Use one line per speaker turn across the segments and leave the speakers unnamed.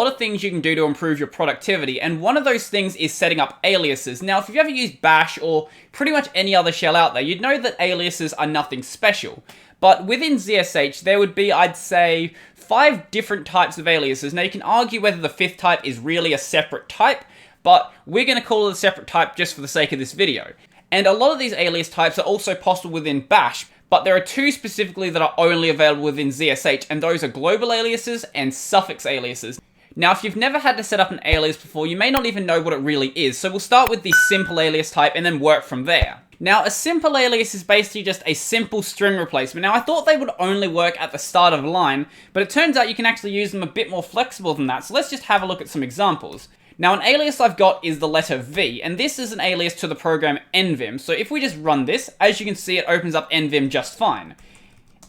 A lot of things you can do to improve your productivity, and one of those things is setting up aliases. Now, if you've ever used Bash or pretty much any other shell out there, you'd know that aliases are nothing special. But within ZSH, there would be, I'd say, 5 different types of aliases. Now, you can argue whether the 5th type is really a separate type, but we're going to call it a separate type just for the sake of this video. And a lot of these alias types are also possible within Bash, but there are 2 specifically that are only available within ZSH, and those are global aliases and suffix aliases. Now, if you've never had to set up an alias before, you may not even know what it really is, so we'll start with the simple alias type and then work from there. Now, a simple alias is basically just a simple string replacement. Now, I thought they would only work at the start of a line, but it turns out you can actually use them a bit more flexible than that, so let's just have a look at some examples. Now, an alias I've got is the letter V, and this is an alias to the program nvim, so if we just run this, as you can see, it opens up nvim just fine.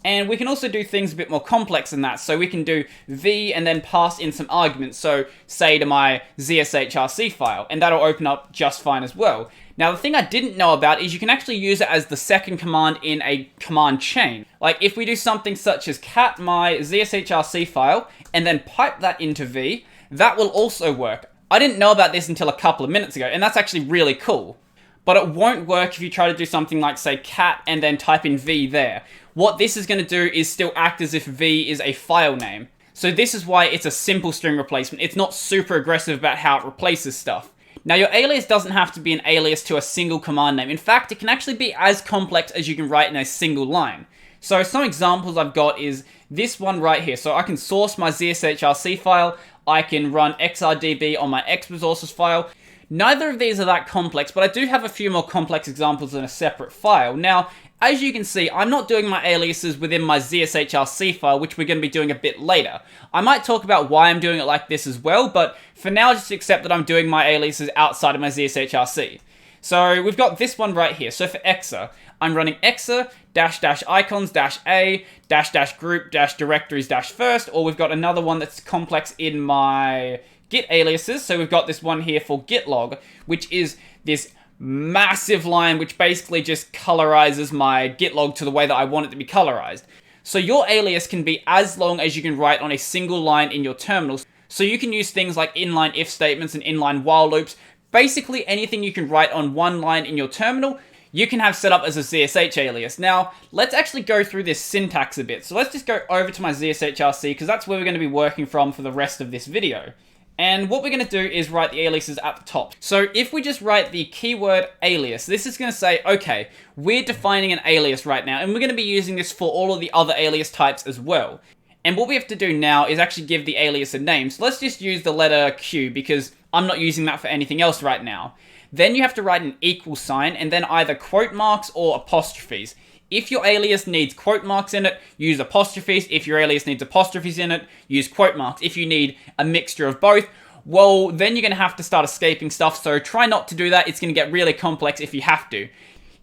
And we can also do things a bit more complex than that, so we can do V and then pass in some arguments, so say to my ZSHRC file, and that'll open up just fine as well. Now, the thing I didn't know about is you can actually use it as the second command in a command chain. Like, if we do something such as cat my ZSHRC file, and then pipe that into V, that will also work. I didn't know about this until a couple of minutes ago, and that's actually really cool. But it won't work if you try to do something like, say, cat and then type in V there. What this is going to do is still act as if V is a file name. So this is why it's a simple string replacement. It's not super aggressive about how it replaces stuff. Now, your alias doesn't have to be an alias to a single command name. In fact, it can actually be as complex as you can write in a single line. So some examples I've got is this one right here. So I can source my ZSHRC file. I can run xrdb on my xresources file. Neither of these are that complex, but I do have a few more complex examples in a separate file. Now, as you can see, I'm not doing my aliases within my ZSHRC file, which we're going to be doing a bit later. I might talk about why I'm doing it like this as well, but for now, just accept that I'm doing my aliases outside of my ZSHRC. So we've got this one right here. So for exa, I'm running exa --icons -a --group -directories -first, or we've got another one that's complex in my Git aliases. So we've got this one here for git log, which is this massive line which basically just colorizes my git log to the way that I want it to be colorized. So your alias can be as long as you can write on a single line in your terminals. So you can use things like inline if statements and inline while loops. Basically anything you can write on one line in your terminal, you can have set up as a ZSH alias. Now, let's actually go through this syntax a bit. So let's just go over to my ZSHRC, because that's where we're going to be working from for the rest of this video. And what we're going to do is write the aliases at the top. So if we just write the keyword alias, this is going to say, okay, we're defining an alias right now, and we're going to be using this for all of the other alias types as well. And what we have to do now is actually give the alias a name. So let's just use the letter Q, because I'm not using that for anything else right now. Then you have to write an equal sign, and then either quote marks or apostrophes. If your alias needs quote marks in it, use apostrophes. If your alias needs apostrophes in it, use quote marks. If you need a mixture of both, well, then you're going to have to start escaping stuff, so try not to do that. It's going to get really complex if you have to.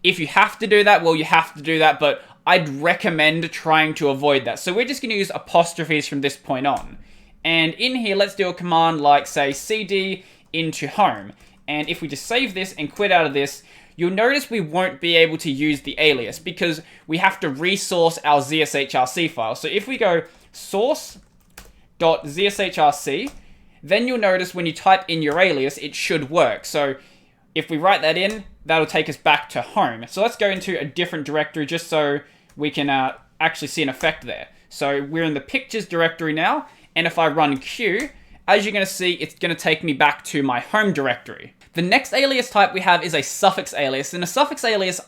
If you have to do that, well, you have to do that, but I'd recommend trying to avoid that. So we're just going to use apostrophes from this point on. And in here, let's do a command like, say, cd into home. And if we just save this and quit out of this, you'll notice we won't be able to use the alias because we have to resource our ZSHRC file. So if we go source.zshrc, then you'll notice when you type in your alias, it should work. So if we write that in, that'll take us back to home. So let's go into a different directory just so we can actually see an effect there. So we're in the pictures directory now, and if I run Q, as you're going to see, it's going to take me back to my home directory. The next alias type we have is a suffix alias, and a suffix alias,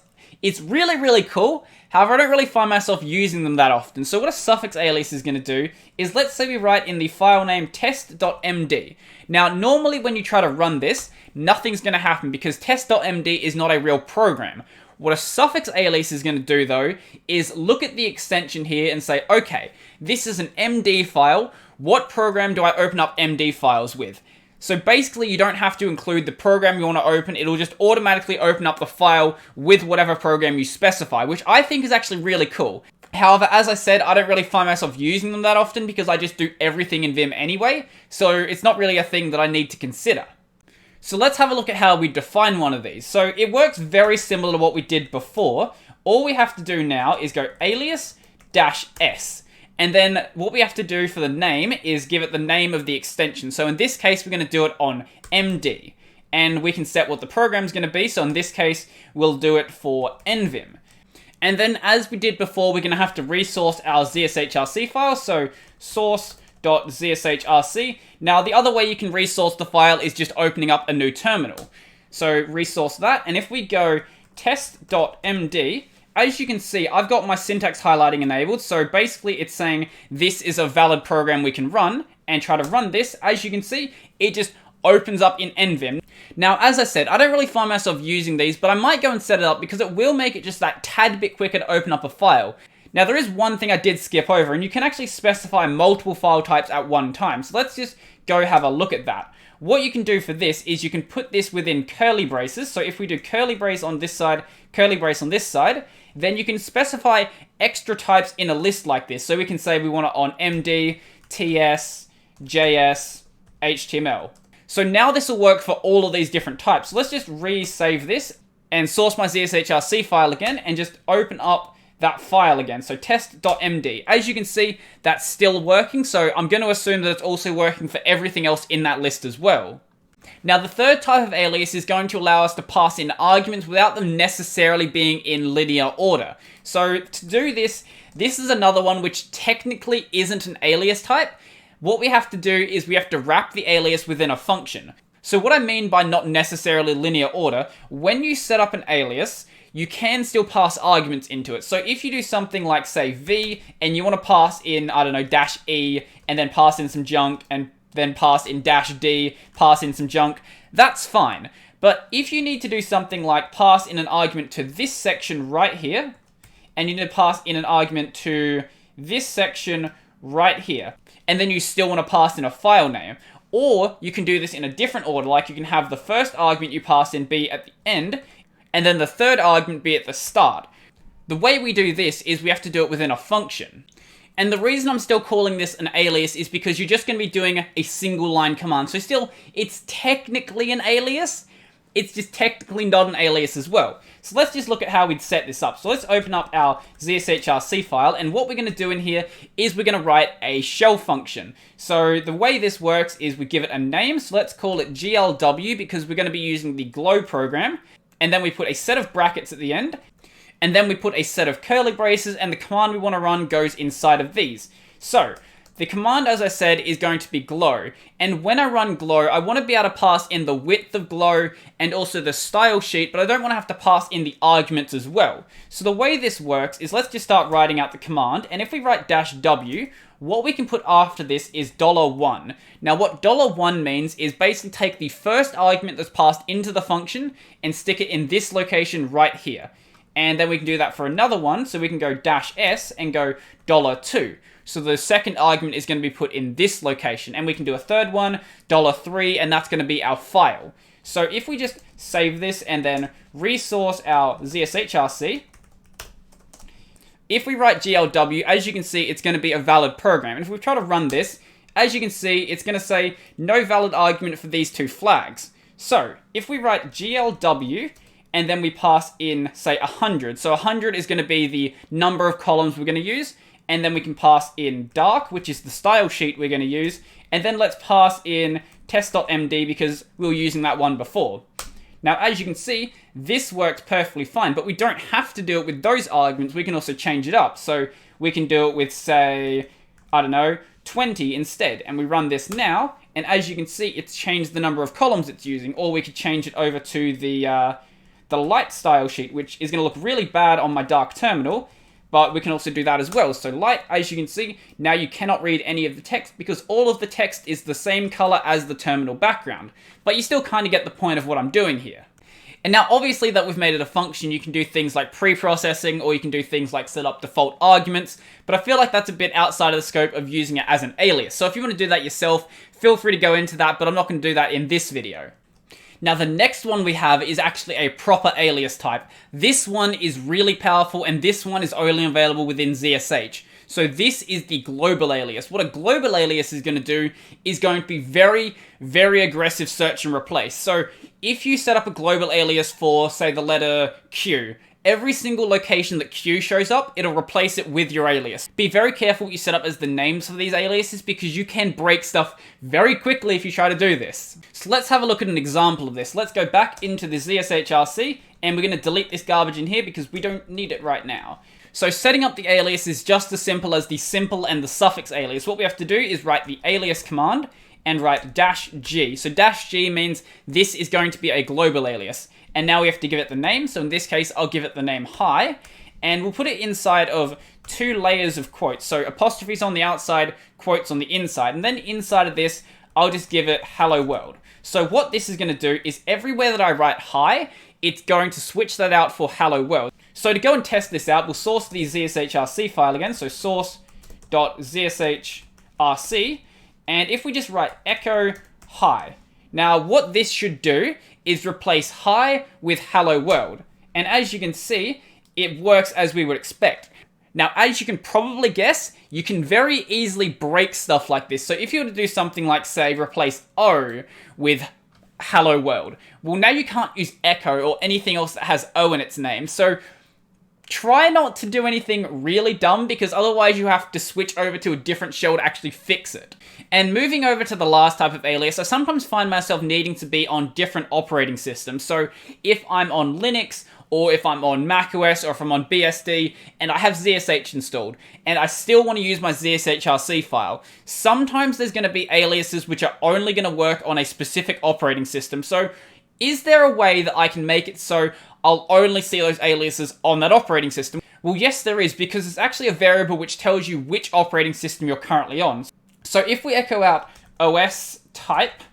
it's really, really cool. However, I don't really find myself using them that often. So what a suffix alias is going to do is, let's say we write in the file name test.md. Now, normally when you try to run this, nothing's going to happen because test.md is not a real program. What a suffix alias is going to do, though, is look at the extension here and say, okay, this is an MD file. What program do I open up MD files with? So basically, you don't have to include the program you want to open. It'll just automatically open up the file with whatever program you specify, which I think is actually really cool. However, as I said, I don't really find myself using them that often because I just do everything in Vim anyway, so it's not really a thing that I need to consider. So let's have a look at how we define one of these. So it works very similar to what we did before. All we have to do now is go alias-s. And then what we have to do for the name is give it the name of the extension. So in this case, we're going to do it on MD. And we can set what the program's going to be. So in this case, we'll do it for NVIM. And then as we did before, we're going to have to resource our ZSHRC file. So source.zshrc. Now the other way you can resource the file is just opening up a new terminal. So resource that. And if we go test.md, as you can see, I've got my syntax highlighting enabled, so basically it's saying this is a valid program we can run, and try to run this. As you can see, it just opens up in NVIM. Now, as I said, I don't really find myself using these, but I might go and set it up because it will make it just that tad bit quicker to open up a file. Now, there is one thing I did skip over, and you can actually specify multiple file types at one time, so let's just go have a look at that. What you can do for this is you can put this within curly braces, so if we do curly brace on this side, curly brace on this side, then you can specify extra types in a list like this. So we can say we want it on MD, TS, JS, HTML. So now this will work for all of these different types. So let's just resave this and source my ZSHRC file again and just open up that file again. So test.md. As you can see, that's still working. So I'm going to assume that it's also working for everything else in that list as well. Now, the third type of alias is going to allow us to pass in arguments without them necessarily being in linear order. So to do this, this is another one which technically isn't an alias type. What we have to do is we have to wrap the alias within a function. So what I mean by not necessarily linear order, when you set up an alias, you can still pass arguments into it. So if you do something like, say, v, and you want to pass in, I don't know, -e, and then pass in some junk, and then pass in -d, pass in some junk, that's fine. But if you need to do something like pass in an argument to this section right here, and you need to pass in an argument to this section right here, and then you still want to pass in a file name, or you can do this in a different order, like you can have the first argument you pass in be at the end, and then the third argument be at the start. The way we do this is we have to do it within a function. And the reason I'm still calling this an alias is because you're just going to be doing a single line command. So still, it's technically an alias. It's just technically not an alias as well. So let's just look at how we'd set this up. So let's open up our ZSHRC file. And what we're going to do in here is we're going to write a shell function. So the way this works is we give it a name. So let's call it GLW because we're going to be using the Glow program. And then we put a set of brackets at the end. And then we put a set of curly braces, and the command we want to run goes inside of these. So, the command, as I said, is going to be glow. And when I run glow, I want to be able to pass in the width of glow and also the style sheet, but I don't want to have to pass in the arguments as well. So the way this works is let's just start writing out the command. And if we write -w, what we can put after this is $1. Now what $1 means is basically take the first argument that's passed into the function and stick it in this location right here. And then we can do that for another one, so we can go -s and go $2. So the second argument is going to be put in this location, and we can do a third one, $3, and that's going to be our file. So if we just save this and then resource our ZSHRC, if we write GLW, as you can see, it's going to be a valid program. And if we try to run this, as you can see, it's going to say no valid argument for these two flags. So if we write GLW, and then we pass in, say, 100. So 100 is going to be the number of columns we're going to use. And then we can pass in dark, which is the style sheet we're going to use. And then let's pass in test.md because we were using that one before. Now, as you can see, this works perfectly fine, but we don't have to do it with those arguments. We can also change it up. So we can do it with, say, I don't know, 20 instead. And we run this now. And as you can see, it's changed the number of columns it's using. Or we could change it over to the light style sheet, which is going to look really bad on my dark terminal, but we can also do that as well. So light, as you can see, now you cannot read any of the text because all of the text is the same color as the terminal background, but you still kind of get the point of what I'm doing here. And now obviously that we've made it a function, you can do things like pre-processing, or you can do things like set up default arguments, but I feel like that's a bit outside of the scope of using it as an alias. So if you want to do that yourself, feel free to go into that, but I'm not going to do that in this video. Now the next one we have is actually a proper alias type. This one is really powerful, and this one is only available within ZSH. So this is the global alias. What a global alias is going to do is going to be very, very aggressive search and replace. So if you set up a global alias for, say, the letter Q, every single location that Q shows up, it'll replace it with your alias. Be very careful what you set up as the names for these aliases because you can break stuff very quickly if you try to do this. So let's have a look at an example of this. Let's go back into the ZSHRC and we're going to delete this garbage in here because we don't need it right now. So setting up the alias is just as simple as the simple and the suffix alias. What we have to do is write the alias command and write -G. So -G means this is going to be a global alias. And now we have to give it the name. So in this case, I'll give it the name hi. And we'll put it inside of 2 layers of quotes. So apostrophes on the outside, quotes on the inside. And then inside of this, I'll just give it hello world. So what this is going to do is everywhere that I write hi, it's going to switch that out for hello world. So to go and test this out, we'll source the ZSHRC file again. So source.zshrc. And if we just write echo hi. Now what this should do is replace hi with hello world. And as you can see, it works as we would expect. Now, as you can probably guess, you can very easily break stuff like this. So if you were to do something like, say, replace O with hello world, well, now you can't use echo or anything else that has O in its name. So try not to do anything really dumb because otherwise you have to switch over to a different shell to actually fix it. And moving over to the last type of alias, I sometimes find myself needing to be on different operating systems. So if I'm on Linux, or if I'm on macOS, or if I'm on BSD, and I have ZSH installed, and I still want to use my ZSHRC file, sometimes there's going to be aliases which are only going to work on a specific operating system. So is there a way that I can make it so I'll only see those aliases on that operating system? Well, yes, there is, because it's actually a variable which tells you which operating system you're currently on. So if we echo out OS type,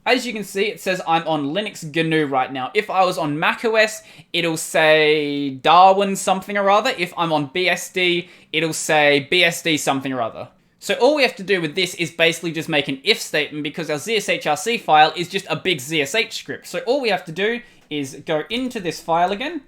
as you can see, it says I'm on Linux GNU right now. If I was on macOS, it'll say Darwin something or other. If I'm on BSD, it'll say BSD something or other. So all we have to do with this is basically just make an if statement because our ZSHRC file is just a big ZSH script. So all we have to do is go into this file again.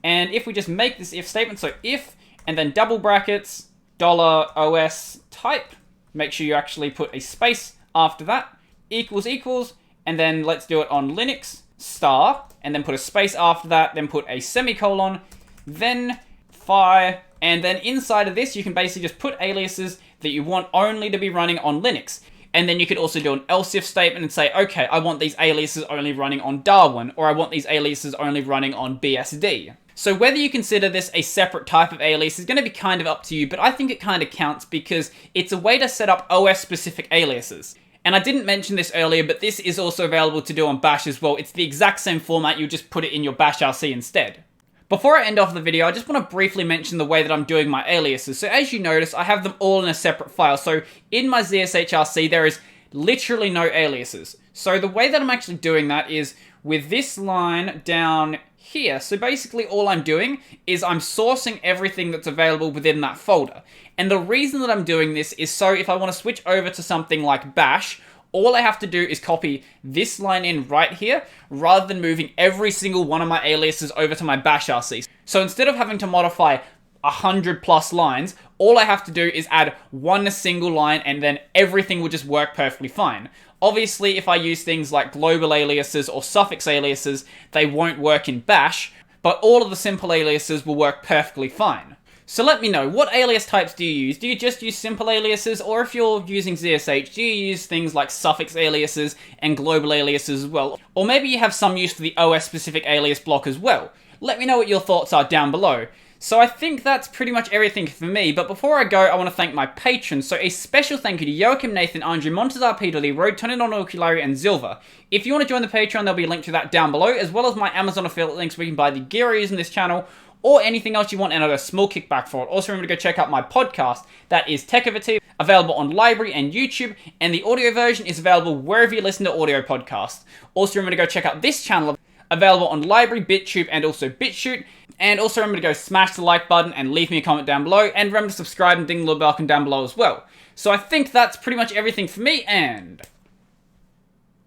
And if we just make this if statement, so if, and then double brackets, $OS type, make sure you actually put a space after that, equals, and then let's do it on Linux, star, and then put a space after that, then put a semicolon, then phi, and then inside of this, you can basically just put aliases that you want only to be running on Linux. And then you could also do an else if statement and say, okay, I want these aliases only running on Darwin, or I want these aliases only running on BSD. So whether you consider this a separate type of alias is going to be kind of up to you, but I think it kind of counts because it's a way to set up OS-specific aliases. And I didn't mention this earlier, but this is also available to do on Bash as well. It's the exact same format, you just put it in your Bash RC instead. Before I end off the video, I just want to briefly mention the way that I'm doing my aliases. So as you notice, I have them all in a separate file. So in my ZSHRC, there is literally no aliases. So the way that I'm actually doing that is with this line down here. So basically all I'm doing is I'm sourcing everything that's available within that folder. And the reason that I'm doing this is so if I want to switch over to something like Bash, all I have to do is copy this line in right here, rather than moving every single one of my aliases over to my Bash RC. So instead of having to modify 100+ lines, all I have to do is add one single line and then everything will just work perfectly fine. Obviously, if I use things like global aliases or suffix aliases, they won't work in Bash, but all of the simple aliases will work perfectly fine. So let me know, what alias types do you use? Do you just use simple aliases, or if you're using ZSH, do you use things like suffix aliases and global aliases as well? Or maybe you have some use for the OS-specific alias block as well. Let me know what your thoughts are down below. So I think that's pretty much everything for me, but before I go, I want to thank my patrons. So a special thank you to Joachim, Nathan, Andrew, Montezar, Peter Lee, Road, Tony, Oculari, and Zilva. If you want to join the Patreon, there'll be a link to that down below, as well as my Amazon affiliate links where you can buy the gear I use in this channel, or anything else you want, and I'll get a small kickback for it. Also remember to go check out my podcast, that is Techavitive, available on Library and YouTube, and the audio version is available wherever you listen to audio podcasts. Also remember to go check out this channel, available on Library, BitTube, and also BitChute. And also remember to go smash the like button and leave me a comment down below, and remember to subscribe and ding the little bell icon down below as well. So I think that's pretty much everything for me, and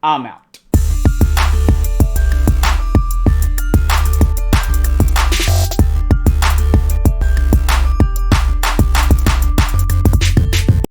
I'm out.